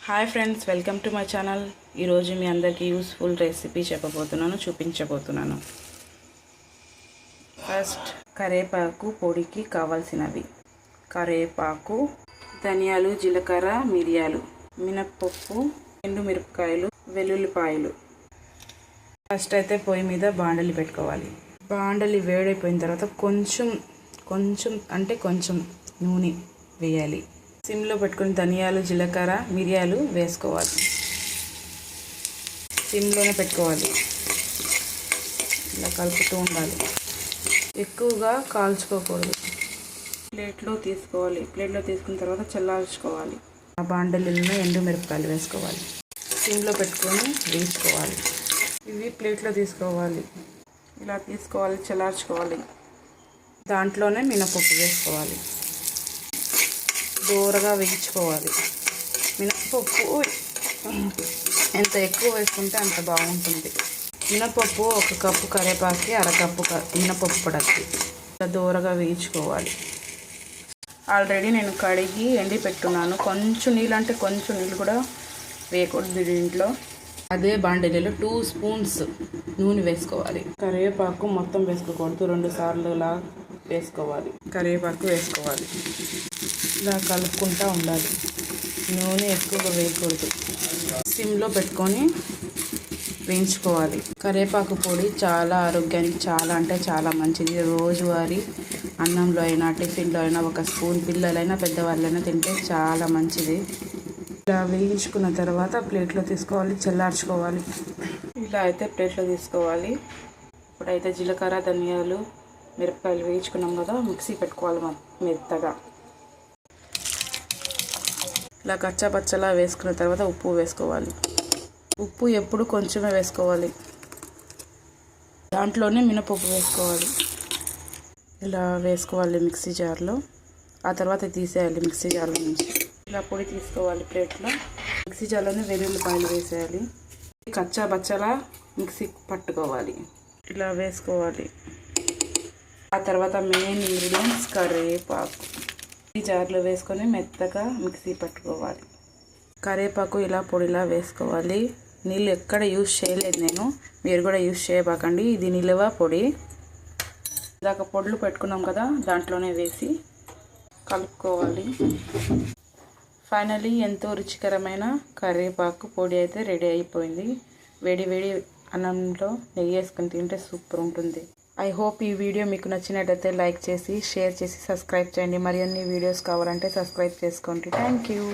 Hi friends, welcome to my channel. ఈరోజు మీ అందరికీ useful recipe చూపించబోతున్నాను. ఫస్ట్ కరివేపాకు పొడికి కావాల్సినవి: కరివేపాకు, ధనియాలు, జీలకర్ర, మిరియాలు, మినప్పప్పు, ఎండుమిరపకాయలు, వెల్లుల్లిపాయలు. ఫస్ట్ అయితే పొయ్యి మీద బాండలి పెట్టుకోవాలి. బాండలి వేడైపోయిన తర్వాత కొంచెం నూనె వేయాలి. సిమ్లో పెట్టుకుని ధనియాలు, జీలకర్ర, మిరియాలు వేసుకోవాలి. సిమ్లోనే పెట్టుకోవాలి. ఇలా కలుపుతూ ఉండాలి. ఎక్కువగా కాల్చుకోకూడదు. ప్లేట్లో తీసుకోవాలి. ప్లేట్లో తీసుకున్న తర్వాత చల్లార్చుకోవాలి. ఆ బాండలిలో ఎండుమిరపకాయలు వేసుకోవాలి. సిమ్లో పెట్టుకొని వేసుకోవాలి. ఇవి ప్లేట్లో తీసుకోవాలి. ఇలా తీసుకోవాలి, చల్లార్చుకోవాలి. దాంట్లోనే మినపప్పు వేసుకోవాలి. దూరగా వేయించుకోవాలి. మినపప్పు ఎంత ఎక్కువ వేసుకుంటే అంత బాగుంటుంది. మినపప్పు 1 కప్పు, కరివేపాకి 1/2 కప్పు మినపప్పు పడద్ది. దూరగా వేయించుకోవాలి. ఆల్రెడీ నేను కడిగి ఎండి పెట్టున్నాను. కొంచెం నీళ్ళు కూడా వేయకూడదు దీంట్లో. అదే బాండీలో 2 స్పూన్స్ నూనె వేసుకోవాలి. కరివేపాకు మొత్తం వేసుకోకూడదు, 2 సార్లులా వేసుకోవాలి. కరివేపాకు వేసుకోవాలి. ఇలా కలుపుకుంటూ ఉండాలి. నూనె ఎక్కువగా వేయకూడదు. సిమ్లో పెట్టుకొని వేయించుకోవాలి. కరివేపాకు పొడి చాలా ఆరోగ్యానికి చాలా మంచిది. రోజువారీ అన్నంలో అయినా, టిఫిన్లో అయినా 1 స్పూన్ పిల్లలైనా పెద్దవాళ్ళైనా తింటే చాలా మంచిది. ఇలా వేయించుకున్న తర్వాత ప్లేట్లో తీసుకోవాలి, చల్లార్చుకోవాలి. ఇలా అయితే ప్లేట్లో తీసుకోవాలి. ఇప్పుడైతే జీలకర్ర, ధనియాలు, మిరపకాయలు వేయించుకున్నాం కదా, మిక్సీ పెట్టుకోవాలి మెత్తగా. ఇలా కచ్చాపచ్చలా వేసుకున్న తర్వాత ఉప్పు వేసుకోవాలి. ఉప్పు ఎప్పుడు కొంచెమే వేసుకోవాలి. దాంట్లోనే మినపప్పు వేసుకోవాలి. ఇలా వేసుకోవాలి మిక్సీ జార్లో. ఆ తర్వాత తీసేయాలి మిక్సీ జార్లో నుంచి. ఇలా పొడి తీసుకోవాలి ప్లేట్లో. మిక్సీ జార్లోనే వెల్లుల్లిపాయలు వేసేయాలి. కచ్చాపచ్చలా మిక్సీ పట్టుకోవాలి. ఇలా వేసుకోవాలి. ఆ తర్వాత మెయిన్ ఇంగ్రీడియంట్స్ కరివేపాకు. ఈ జార్లో వేసుకొని మెత్తగా మిక్సీ పట్టుకోవాలి. కరివేపాకు ఇలా పొడిలా వేసుకోవాలి. నీళ్ళు ఎక్కడ యూజ్ చేయలేదు నేను, మీరు కూడా యూజ్ చేయబాకండి. ఇది నిలువ పొడి. ఇలాగ పొడులు పెట్టుకున్నాం కదా, దాంట్లోనే వేసి కలుపుకోవాలి. ఫైనలీ ఎంతో రుచికరమైన కరివేపాకు పొడి అయితే రెడీ అయిపోయింది. వేడి అన్నంలో నెయ్యి వేసుకొని తింటే సూపర్ ఉంటుంది. ఐ హోప్ ఈ వీడియో మీకు నచ్చినట్టయితే లైక్ చేసి, షేర్ చేసి, సబ్స్క్రైబ్ చేయండి. మరిన్ని వీడియోస్ కావాలంటే సబ్స్క్రైబ్ చేసుకోండి. Thank you.